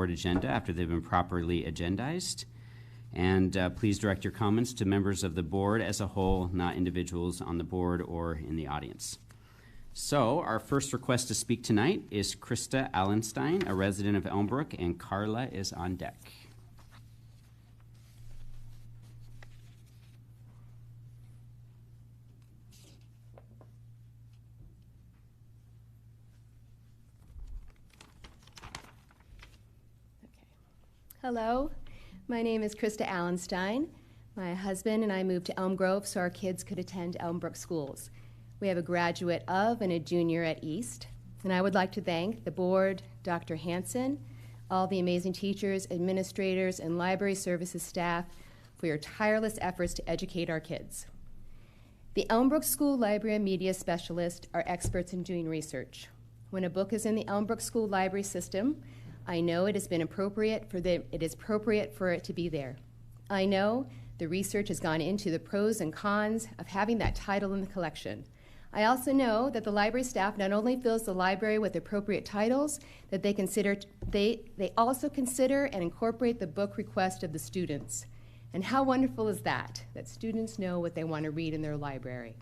board agenda after they've been properly agendized. And please direct your comments to members of the board as a whole, not individuals on the board or in the audience. So our first request to speak tonight is Krista Allenstein, a resident of Elmbrook, and Carla is on deck. Hello, my name is Krista Allenstein. My husband and I moved to Elm Grove so our kids could attend Elmbrook schools. We have a graduate of and a junior at East, and I would like to thank the board, Dr. Hanson, all the amazing teachers, administrators, and library services staff for your tireless efforts to educate our kids. The Elmbrook School Library and Media Specialists are experts in doing research. When a book is in the Elmbrook School Library system, I know it is appropriate for it to be there. I know the research has gone into the pros and cons of having that title in the collection. I also know that the library staff not only fills the library with appropriate titles, that they also consider and incorporate the book request of the students. And how wonderful is that students know what they want to read in their library.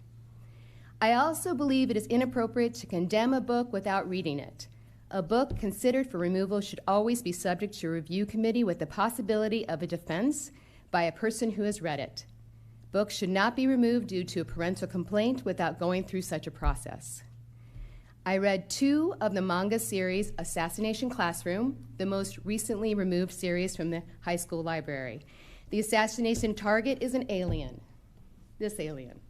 I also believe it is inappropriate to condemn a book without reading it. A book considered for removal should always be subject to a review committee with the possibility of a defense by a person who has read it. Books should not be removed due to a parental complaint without going through such a process. I read 2 of the manga series, Assassination Classroom, the most recently removed series from the high school library. The assassination target is an alien, this alien.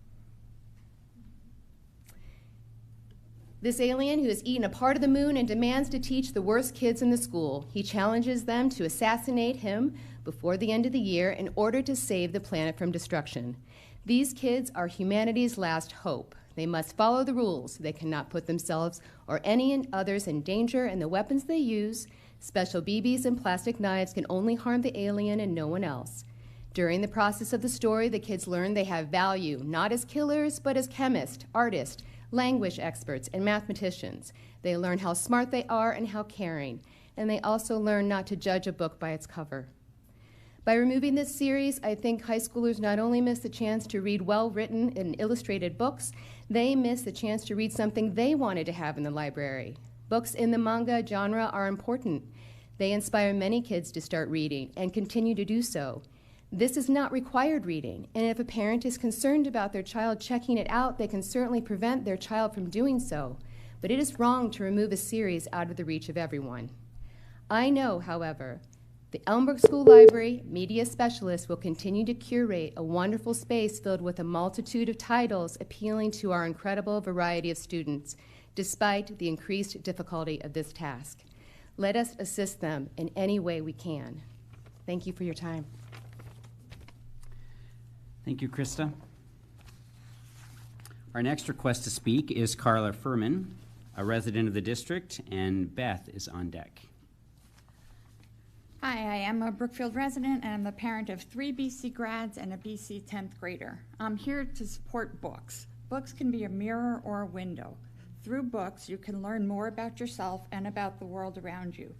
This alien who has eaten a part of the moon and demands to teach the worst kids in the school. He challenges them to assassinate him before the end of the year in order to save the planet from destruction. These kids are humanity's last hope. They must follow the rules. They cannot put themselves or any others in danger, and the weapons they use, special BBs and plastic knives, can only harm the alien and no one else. During the process of the story, the kids learn they have value, not as killers, but as chemists, artists, language experts, and mathematicians. They learn how smart they are and how caring. And they also learn not to judge a book by its cover. By removing this series, I think high schoolers not only miss the chance to read well-written and illustrated books, they miss the chance to read something they wanted to have in the library. Books in the manga genre are important. They inspire many kids to start reading and continue to do so. This is not required reading, and if a parent is concerned about their child checking it out, they can certainly prevent their child from doing so. But it is wrong to remove a series out of the reach of everyone. I know, however, the Elmbrook School Library Media Specialists will continue to curate a wonderful space filled with a multitude of titles appealing to our incredible variety of students, despite the increased difficulty of this task. Let us assist them in any way we can. Thank you for your time. Thank you, Krista. Our next request to speak is Carla Furman, a resident of the district, and Beth is on deck. Hi, I am a Brookfield resident and I'm the parent of 3 BC grads and a BC 10th grader. I'm here to support books. Books can be a mirror or a window. Through books, you can learn more about yourself and about the world around you.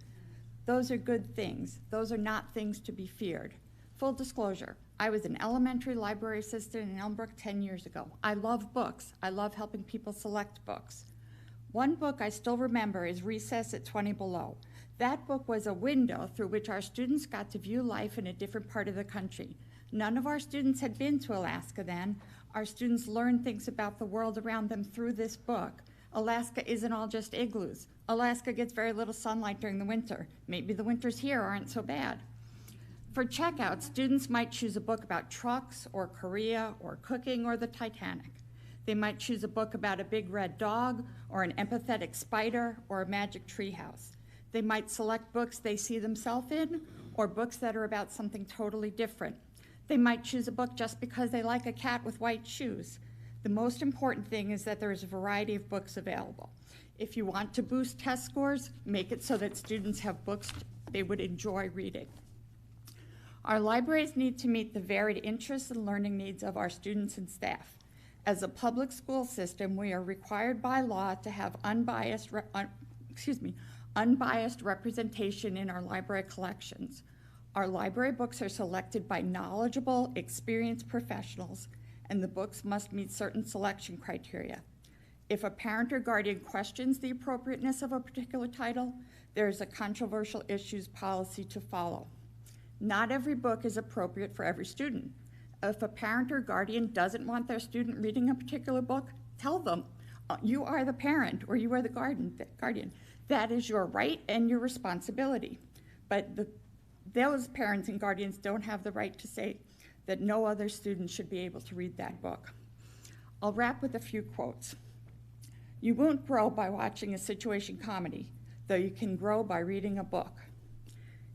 Those are good things. Those are not things to be feared. Full disclosure, I was an elementary library assistant in Elmbrook 10 years ago. I love books. I love helping people select books. One book I still remember is Recess at 20 Below. That book was a window through which our students got to view life in a different part of the country. None of our students had been to Alaska then. Our students learned things about the world around them through this book. Alaska isn't all just igloos. Alaska gets very little sunlight during the winter. Maybe the winters here aren't so bad. For checkout, students might choose a book about trucks or Korea or cooking or the Titanic. They might choose a book about a big red dog or an empathetic spider or a magic treehouse. They might select books they see themselves in or books that are about something totally different. They might choose a book just because they like a cat with white shoes. The most important thing is that there is a variety of books available. If you want to boost test scores, make it so that students have books they would enjoy reading. Our libraries need to meet the varied interests and learning needs of our students and staff. As a public school system, we are required by law to have unbiased representation in our library collections. Our library books are selected by knowledgeable, experienced professionals, and the books must meet certain selection criteria. If a parent or guardian questions the appropriateness of a particular title, there is a controversial issues policy to follow. Not every book is appropriate for every student. If a parent or guardian doesn't want their student reading a particular book, tell them. You are the parent or you are the guardian. That is your right and your responsibility. But those parents and guardians don't have the right to say that no other student should be able to read that book. I'll wrap with a few quotes. You won't grow by watching a situation comedy, though you can grow by reading a book.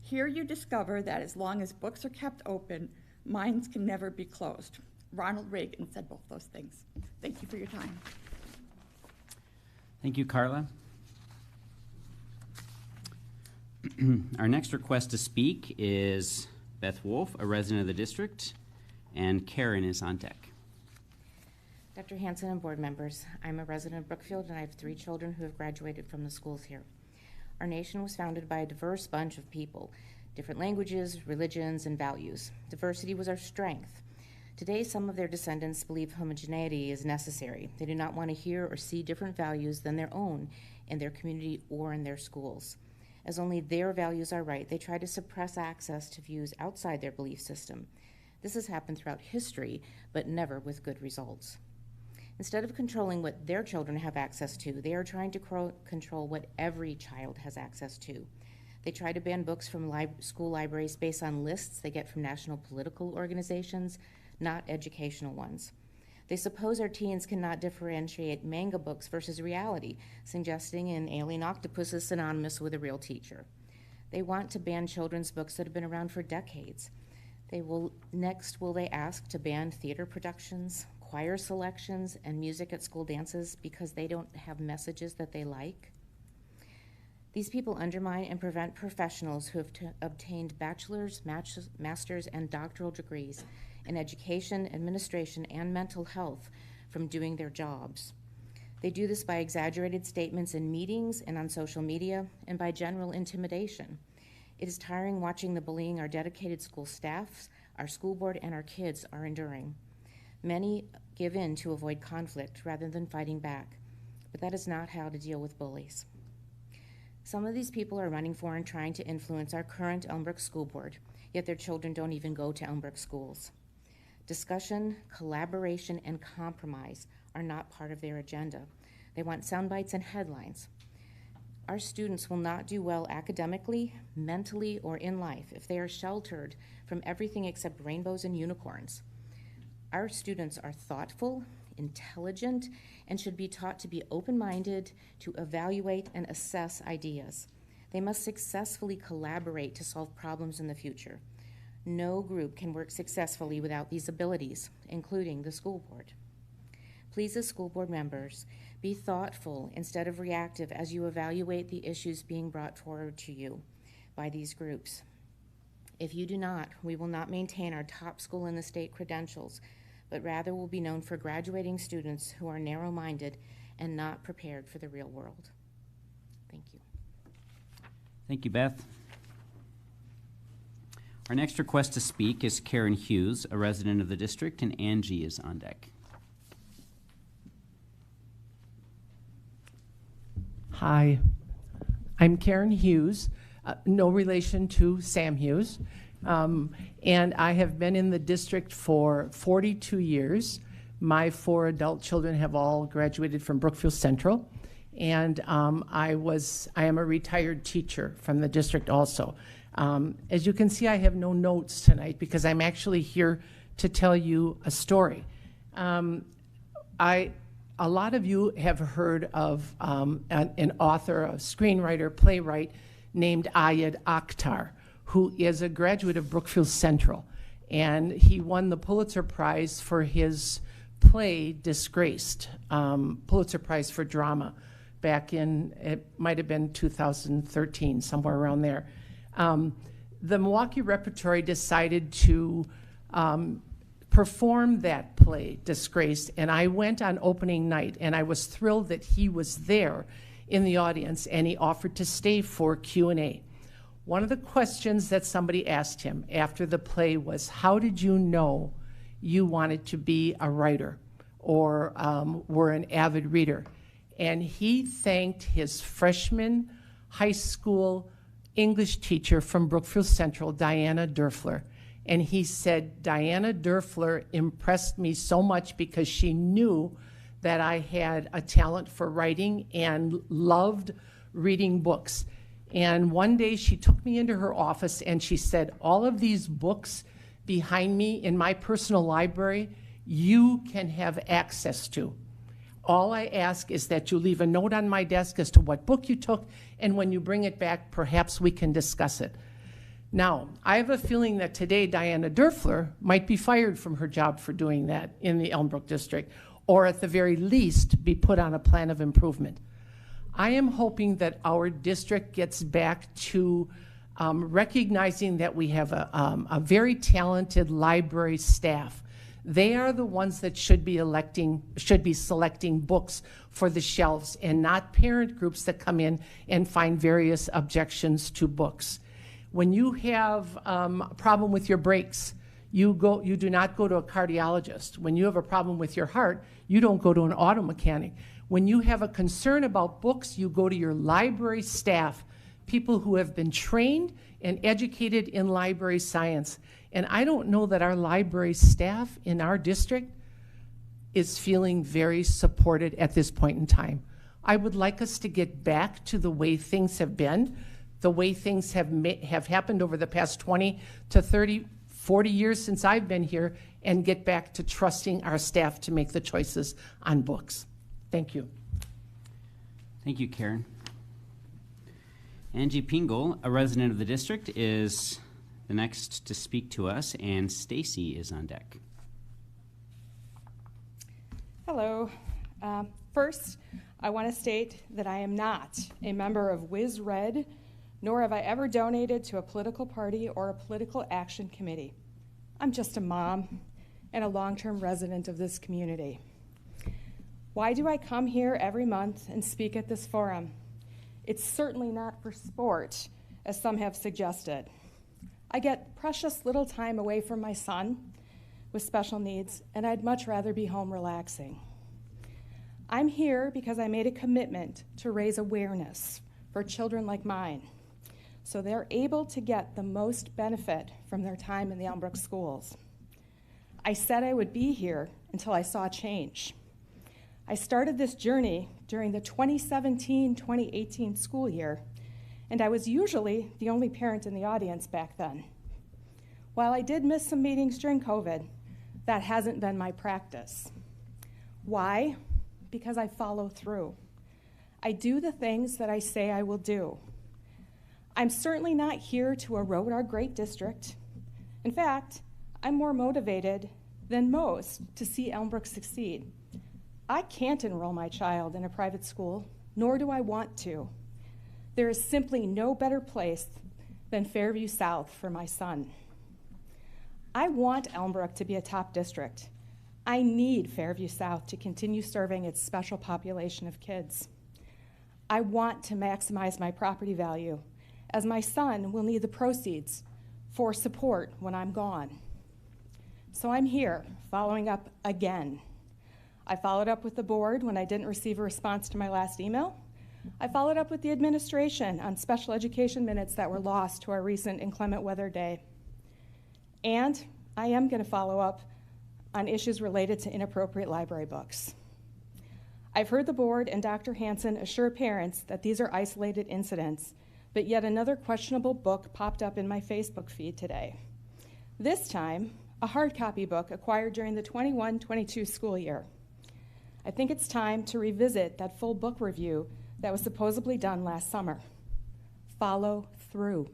Here you discover that as long as books are kept open, minds can never be closed. Ronald Reagan said both those things. Thank you for your time. Thank you, Carla. Our next request to speak is Beth Wolf, a resident of the district, and Karen is on deck. Dr. Hanson and board members, I'm a resident of Brookfield and I have 3 children who have graduated from the schools here. Our nation was founded by a diverse bunch of people, different languages, religions, and values. Diversity was our strength. Today, some of their descendants believe homogeneity is necessary. They do not want to hear or see different values than their own in their community or in their schools. As only their values are right, they try to suppress access to views outside their belief system. This has happened throughout history, but never with good results. Instead of controlling what their children have access to, they are trying to control what every child has access to. They try to ban books from school libraries based on lists they get from national political organizations, not educational ones. They suppose our teens cannot differentiate manga books versus reality, suggesting an alien octopus is synonymous with a real teacher. They want to ban children's books that have been around for decades. Next, will they ask to ban theater productions, choir selections, and music at school dances because they don't have messages that they like? These people undermine and prevent professionals who have obtained bachelor's, master's, and doctoral degrees in education, administration, and mental health from doing their jobs. They do this by exaggerated statements in meetings and on social media, and by general intimidation. It is tiring watching the bullying our dedicated school staffs, our school board, and our kids are enduring. Many give in to avoid conflict rather than fighting back, but that is not how to deal with bullies. Some of these people are running for and trying to influence our current Elmbrook school board, yet their children don't even go to Elmbrook schools. Discussion, collaboration, and compromise are not part of their agenda. They want sound bites and headlines. Our students will not do well academically, mentally, or in life if they are sheltered from everything except rainbows and unicorns. Our students are thoughtful, intelligent, and should be taught to be open-minded, to evaluate and assess ideas. They must successfully collaborate to solve problems in the future. No group can work successfully without these abilities, including the school board. Please, as school board members, be thoughtful instead of reactive as you evaluate the issues being brought forward to you by these groups. If you do not, we will not maintain our top school in the state credentials, but rather will be known for graduating students who are narrow-minded and not prepared for the real world. Thank you. Thank you, Beth. Our next request to speak is Karen Hughes, a resident of the district, and Angie is on deck. Hi, I'm Karen Hughes, no relation to Sam Hughes, and I have been in the district for 42 years. My 4 adult children have all graduated from Brookfield Central, and I am a retired teacher from the district also. As you can see, I have no notes tonight because I'm actually here to tell you a story. A lot of you have heard of an author, a screenwriter, playwright named Ayad Akhtar, who is a graduate of Brookfield Central. And he won the Pulitzer Prize for his play, Disgraced, Pulitzer Prize for drama, back in, it might have been 2013, somewhere around there. The Milwaukee Repertory decided to perform that play, Disgraced, and I went on opening night, and I was thrilled that he was there. in the audience, and he offered to stay for Q&A. One of the questions that somebody asked him after the play was, how did you know you wanted to be a writer or were an avid reader? And he thanked his freshman high school English teacher from Brookfield Central, Diana Durfler. And he said, Diana Durfler impressed me so much because she knew that I had a talent for writing and loved reading books. And one day she took me into her office and she said, all of these books behind me in my personal library, you can have access to. All I ask is that you leave a note on my desk as to what book you took, and when you bring it back, perhaps we can discuss it. Now, I have a feeling that today Diana Durfler might be fired from her job for doing that in the Elmbrook district, or at the very least be put on a plan of improvement. I am hoping that our district gets back to recognizing that we have a very talented library staff. They are the ones that should be selecting books for the shelves, and not parent groups that come in and find various objections to books. When you have a problem with your brakes, you do not go to a cardiologist. When you have a problem with your heart, you don't go to an auto mechanic. When you have a concern about books, you go to your library staff, people who have been trained and educated in library science. And I don't know that our library staff in our district is feeling very supported at this point in time. I would like us to get back to the way things have been, the way things have happened over the past 20 to 30, 40 years since I've been here, and get back to trusting our staff to make the choices on books. Thank you. Thank you, Karen. Angie Pingle, a resident of the district, is the next to speak to us, and Stacy is on deck. Hello. First, I want to state that I am not a member of Whiz Red, nor have I ever donated to a political party or a political action committee. I'm just a mom and a long-term resident of this community. Why do I come here every month and speak at this forum? It's certainly not for sport, as some have suggested. I get precious little time away from my son with special needs, and I'd much rather be home relaxing. I'm here because I made a commitment to raise awareness for children like mine, so they're able to get the most benefit from their time in the Elmbrook schools. I said I would be here until I saw change. I started this journey during the 2017-2018 school year, and I was usually the only parent in the audience back then. While I did miss some meetings during COVID, that hasn't been my practice. Why? Because I follow through. I do the things that I say I will do. I'm certainly not here to erode our great district. In fact, I'm more motivated than most to see Elmbrook succeed. I can't enroll my child in a private school, nor do I want to. There is simply no better place than Fairview South for my son. I want Elmbrook to be a top district. I need Fairview South to continue serving its special population of kids. I want to maximize my property value, as my son will need the proceeds for support when I'm gone. So I'm here, following up again. I followed up with the board when I didn't receive a response to my last email. I followed up with the administration on special education minutes that were lost to our recent inclement weather day. And I am going to follow up on issues related to inappropriate library books. I've heard the board and Dr. Hansen assure parents that these are isolated incidents, but yet another questionable book popped up in my Facebook feed today. This time, a hard copy book acquired during the 21-22 school year. I think it's time to revisit that full book review that was supposedly done last summer. Follow through.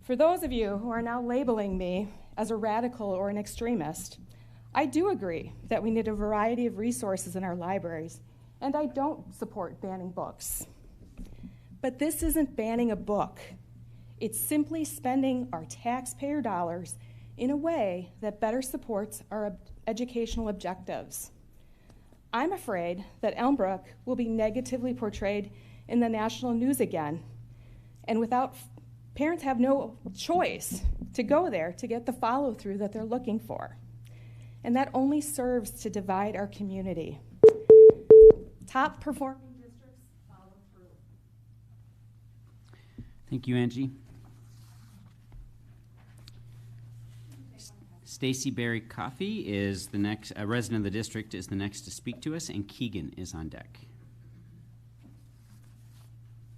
For those of you who are now labeling me as a radical or an extremist, I do agree that we need a variety of resources in our libraries, and I don't support banning books. But this isn't banning a book. It's simply spending our taxpayer dollars in a way that better supports our educational objectives. I'm afraid that Elmbrook will be negatively portrayed in the national news again. And parents have no choice to go there to get the follow-through that they're looking for. And that only serves to divide our community. Top performing districts follow through. Thank you, Angie. Stacy Berry Coffey is the next, a resident of the district, is the next to speak to us, and Keegan is on deck.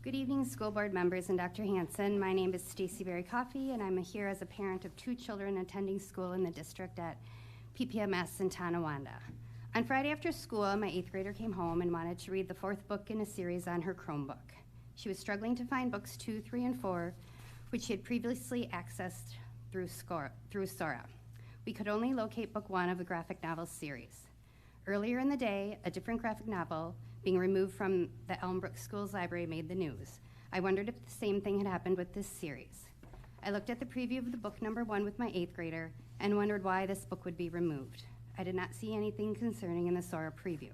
Good evening, school board members and Dr. Hanson. My name is Stacy Berry Coffey, and I'm here as a parent of 2 children attending school in the district at PPMS in Tonawanda. On Friday after school, my 8th grader came home and wanted to read the 4th book in a series on her Chromebook. She was struggling to find books 2, 3, and 4, which she had previously accessed through Sora. We could only locate book 1 of the graphic novel series. Earlier in the day, a different graphic novel being removed from the Elmbrook School's library made the news. I wondered if the same thing had happened with this series. I looked at the preview of the book number 1 with my 8th grader and wondered why this book would be removed. I did not see anything concerning in the Sora preview.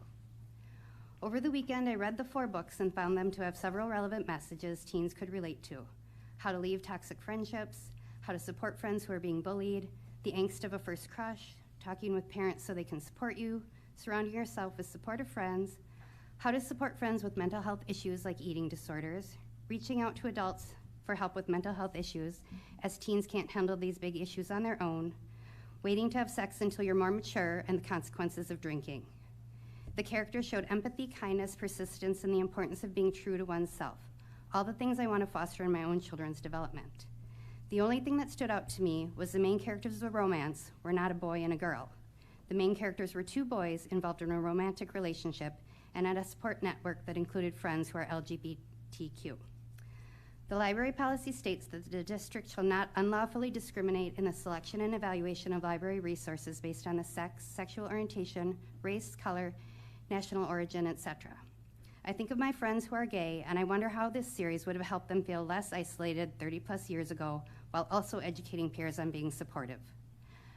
Over the weekend, I read the 4 books and found them to have several relevant messages teens could relate to. How to leave toxic friendships, how to support friends who are being bullied, the angst of a first crush, talking with parents so they can support you, surrounding yourself with supportive friends, how to support friends with mental health issues like eating disorders, reaching out to adults for help with mental health issues as teens can't handle these big issues on their own, waiting to have sex until you're more mature, and the consequences of drinking. The characters showed empathy, kindness, persistence, and the importance of being true to oneself, all the things I want to foster in my own children's development. The only thing that stood out to me was the main characters of the romance were not a boy and a girl. The main characters were 2 boys involved in a romantic relationship and at a support network that included friends who are LGBTQ. The library policy states that the district shall not unlawfully discriminate in the selection and evaluation of library resources based on the sex, sexual orientation, race, color, national origin, etc. I think of my friends who are gay, and I wonder how this series would have helped them feel less isolated 30+ years ago, while also educating peers on being supportive.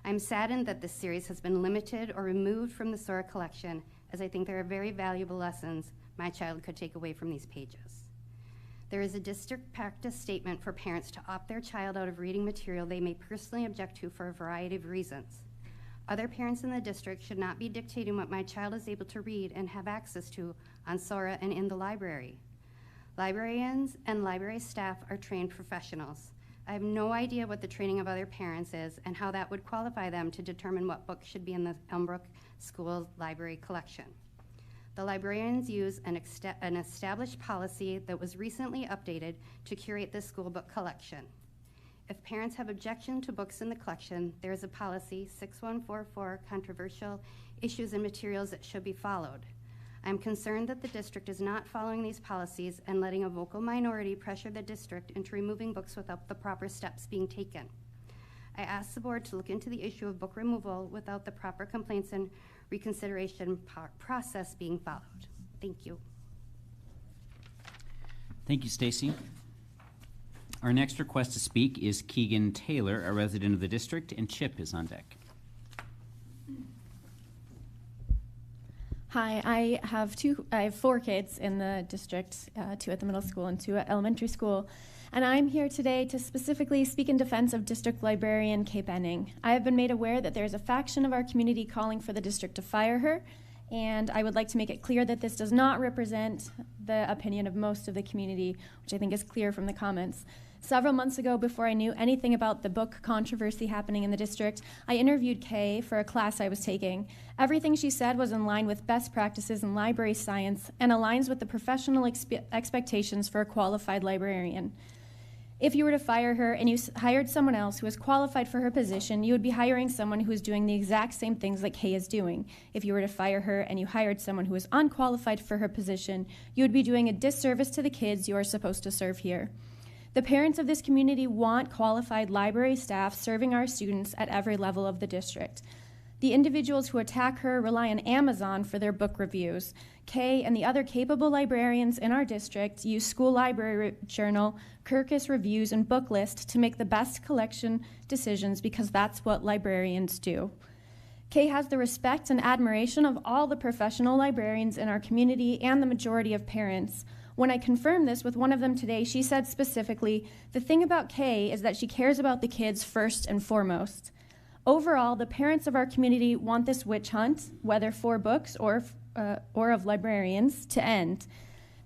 I'm saddened that this series has been limited or removed from the Sora collection, as I think there are very valuable lessons my child could take away from these pages. There is a district practice statement for parents to opt their child out of reading material they may personally object to for a variety of reasons. Other parents in the district should not be dictating what my child is able to read and have access to on Sora and in the library. Librarians and library staff are trained professionals. I have no idea what the training of other parents is and how that would qualify them to determine what books should be in the Elmbrook School Library collection. The librarians use an established policy that was recently updated to curate the school book collection. If parents have objection to books in the collection, there is a policy, 6144, controversial issues and materials that should be followed. I'm concerned that the district is not following these policies and letting a vocal minority pressure the district into removing books without the proper steps being taken. I ask the board to look into the issue of book removal without the proper complaints and reconsideration process being followed. Thank you. Thank you, Stacy. Our next request to speak is Keegan Taylor, a resident of the district, and Chip is on deck. Hi, I have 4 kids in the district, 2 at the middle school and 2 at elementary school, and I'm here today to specifically speak in defense of District Librarian Kay Benning. I have been made aware that there is a faction of our community calling for the district to fire her, and I would like to make it clear that this does not represent the opinion of most of the community, which I think is clear from the comments. Several months ago, before I knew anything about the book controversy happening in the district, I interviewed Kay for a class I was taking. Everything she said was in line with best practices in library science and aligns with the professional expectations for a qualified librarian. If you were to fire her and you hired someone else who is qualified for her position, you would be hiring someone who is doing the exact same things that Kay is doing. If you were to fire her and you hired someone who is unqualified for her position, you would be doing a disservice to the kids you are supposed to serve here. The parents of this community want qualified library staff serving our students at every level of the district. The individuals who attack her rely on Amazon for their book reviews. Kay and the other capable librarians in our district use School Library Journal, Kirkus Reviews, and Booklist to make the best collection decisions because that's what librarians do. Kay has the respect and admiration of all the professional librarians in our community and the majority of parents. When I confirmed this with one of them today, she said specifically, the thing about Kay is that she cares about the kids first and foremost. Overall, the parents of our community want this witch hunt, whether for books or of librarians, to end.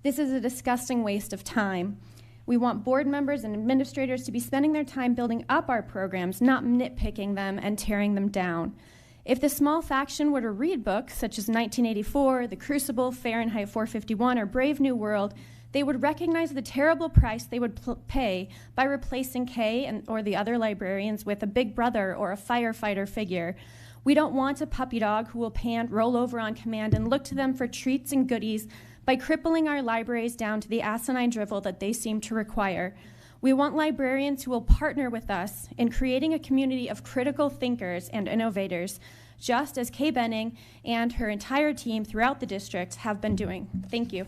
This is a disgusting waste of time. We want board members and administrators to be spending their time building up our programs, not nitpicking them and tearing them down. If the small faction were to read books such as 1984, The Crucible, Fahrenheit 451, or Brave New World, they would recognize the terrible price they would pay by replacing Kay or the other librarians with a big brother or a firefighter figure. We don't want a puppy dog who will pant, roll over on command, and look to them for treats and goodies by crippling our libraries down to the asinine drivel that they seem to require. We want librarians who will partner with us in creating a community of critical thinkers and innovators, just as Kay Benning and her entire team throughout the district have been doing. Thank you.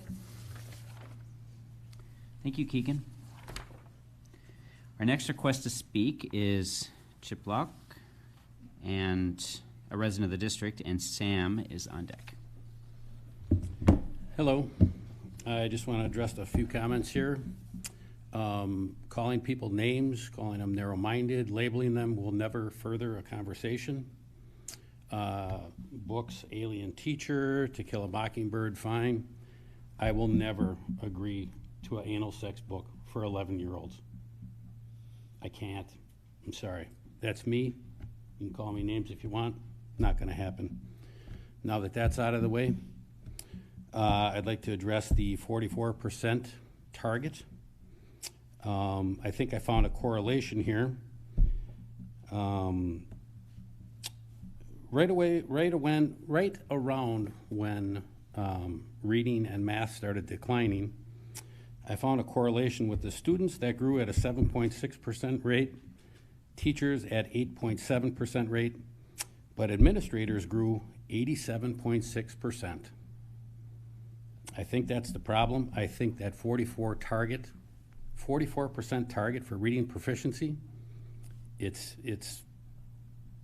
Thank you, Keegan. Our next request to speak is Chip Locke, and a resident of the district, and Sam is on deck. Hello. I just want to address a few comments here. Calling people names, calling them narrow-minded, labeling them will never further a conversation. Books, Alien Teacher, To Kill a Mockingbird, fine. I will never agree to an anal sex book for 11-year-olds. I can't. I'm sorry. That's me. You can call me names if you want. Not going to happen. Now that that's out of the way, I'd like to address the 44% target. I think I found a correlation here. Right around when reading and math started declining, I found a correlation with the students that grew at a 7.6% rate, teachers at 8.7% rate, but administrators grew 87.6%. I think that's the problem. I think that 44% target for reading proficiency, it's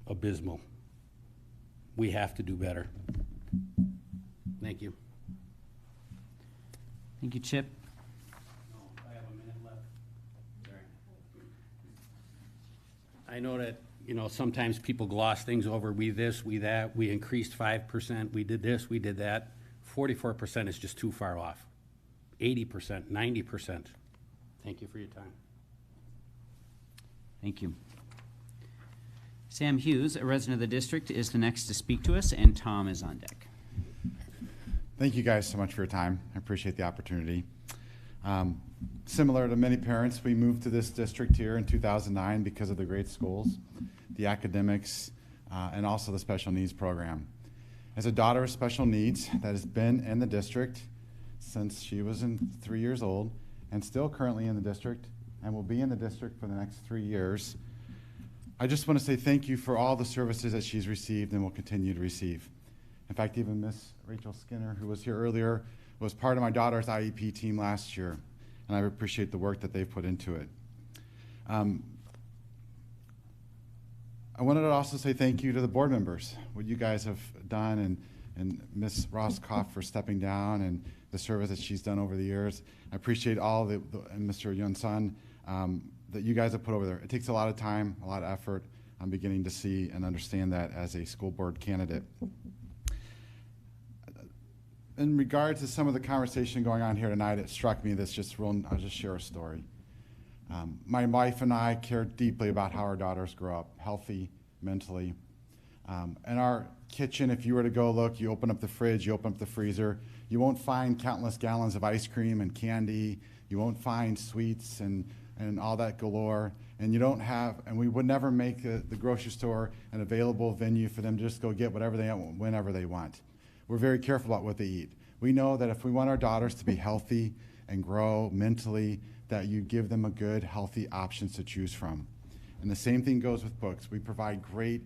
abysmal. We have to do better. Thank you. Thank you, Chip. I have a minute left. Sorry. I know that, sometimes people gloss things over. We this, we that, we increased 5%, we did this, we did that. 44% is just too far off. 80%, 90%. Thank you for your time. Thank you. Sam Hughes, a resident of the district, is the next to speak to us, and Tom is on deck. Thank you guys so much for your time. I appreciate the opportunity. Similar to many parents, we moved to this district here in 2009 because of the great schools, the academics, and also the special needs program. As a daughter of special needs that has been in the district since she was 3 years old, and still currently in the district, and will be in the district for the next 3 years, I just want to say thank you for all the services that she's received and will continue to receive. In fact, even Miss Rachel Skinner, who was here earlier, was part of my daughter's IEP team last year, and I appreciate the work that they've put into it. I wanted to also say thank you to the board members, what you guys have done, and Miss Roscoff for stepping down, and the service that she's done over the years. I appreciate all and Mr. Yunsan that you guys have put over there. It takes a lot of time, a lot of effort. I'm beginning to see and understand that as a school board candidate. In regards to some of the conversation going on here tonight, it struck me that's just real. I'll just share a story. My wife and I care deeply about how our daughters grow up, healthy, mentally. In our kitchen, if you were to go look, you open up the fridge, you open up the freezer, you won't find countless gallons of ice cream and candy. You won't find sweets and all that galore. And you don't have, and we would never make the grocery store an available venue for them to just go get whatever they want, whenever they want. We're very careful about what they eat. We know that if we want our daughters to be healthy and grow mentally, that you give them a good, healthy options to choose from. And the same thing goes with books. We provide great,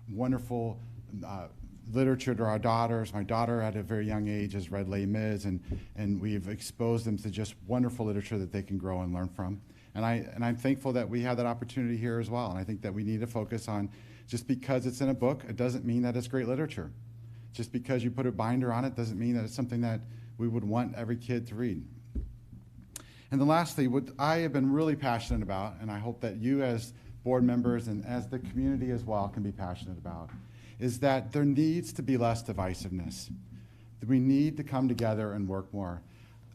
wonderful literature to our daughters. My daughter at a very young age has read Les Mis, and we've exposed them to just wonderful literature that they can grow and learn from. And I'm thankful that we have that opportunity here as well. And I think that we need to focus on, just because it's in a book, it doesn't mean that it's great literature. Just because you put a binder on it doesn't mean that it's something that we would want every kid to read. And then lastly, what I have been really passionate about, and I hope that you as board members and as the community as well can be passionate about, is that there needs to be less divisiveness. That we need to come together and work more.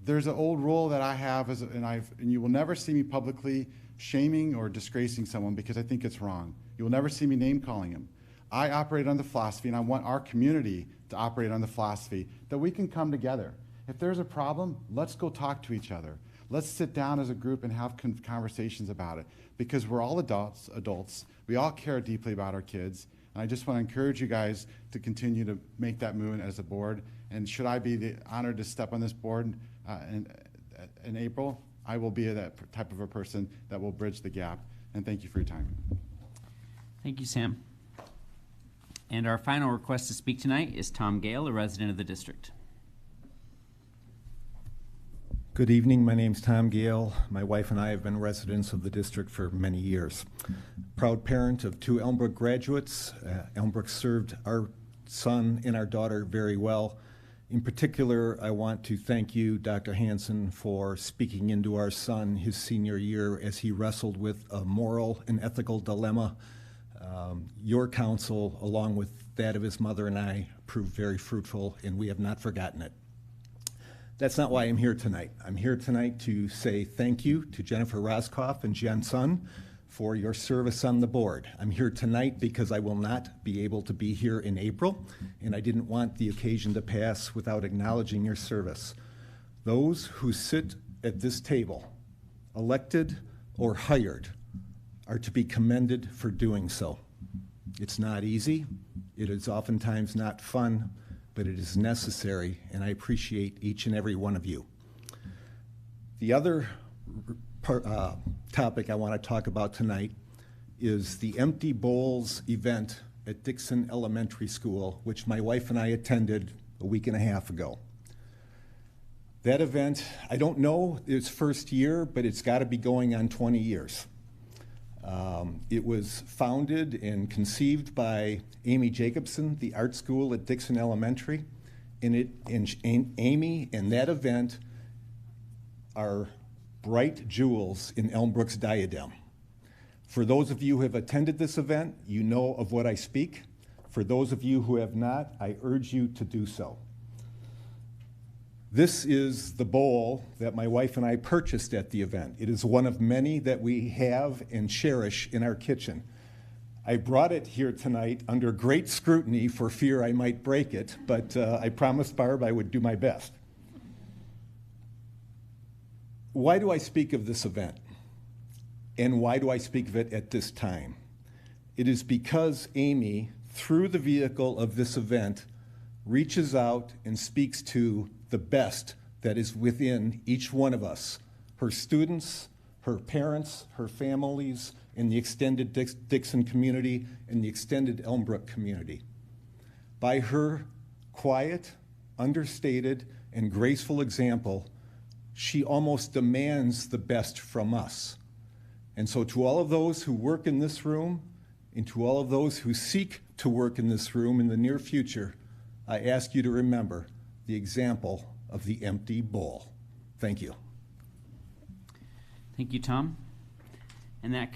There's an old rule that I have, and you will never see me publicly shaming or disgracing someone because I think it's wrong. You will never see me name calling him. I operate on the philosophy, and I want our community to operate on the philosophy that we can come together. If there's a problem, let's go talk to each other. Let's sit down as a group and have conversations about it, because we're all adults. We all care deeply about our kids. And I just want to encourage you guys to continue to make that movement as a board. And should I be honored to step on this board in April, I will be that type of a person that will bridge the gap. And thank you for your time. Thank you, Sam. And our final request to speak tonight is Tom Gale, a resident of the district. Good evening. My name's Tom Gale. My wife and I have been residents of the district for many years. Proud parent of 2 Elmbrook graduates. Elmbrook served our son and our daughter very well. In particular, I want to thank you, Dr. Hansen, for speaking into our son his senior year as he wrestled with a moral and ethical dilemma. Your counsel, along with that of his mother and I, proved very fruitful, and we have not forgotten it. That's not why I'm here tonight. I'm here tonight to say thank you to Jennifer Roskoff and Jen Sun for your service on the board. I'm here tonight because I will not be able to be here in April, and I didn't want the occasion to pass without acknowledging your service. Those who sit at this table, elected or hired, are to be commended for doing so. It's not easy. It is oftentimes not fun, but it is necessary, and I appreciate each and every one of you. The other topic I want to talk about tonight is the Empty Bowls event at Dixon Elementary School, which my wife and I attended a week and a half ago. That event, I don't know its first year, but it's got to be going on 20 years. It was founded and conceived by Amy Jacobson, the art school at Dixon Elementary, and Amy and that event are bright jewels in Elmbrook's diadem. For those of you who have attended this event, you know of what I speak. For those of you who have not, I urge you to do so. This is the bowl that my wife and I purchased at the event. It is one of many that we have and cherish in our kitchen. I brought it here tonight under great scrutiny for fear I might break it, but I promised Barb I would do my best. Why do I speak of this event? And why do I speak of it at this time? It is because Amy, through the vehicle of this event, reaches out and speaks to the best that is within each one of us, her students, her parents, her families, and the extended Dixon community and the extended Elmbrook community. By her quiet, understated, and graceful example, she almost demands the best from us. And so to all of those who work in this room, and to all of those who seek to work in this room in the near future, I ask you to remember the example of the empty bowl. Thank you. Thank you, Tom. And that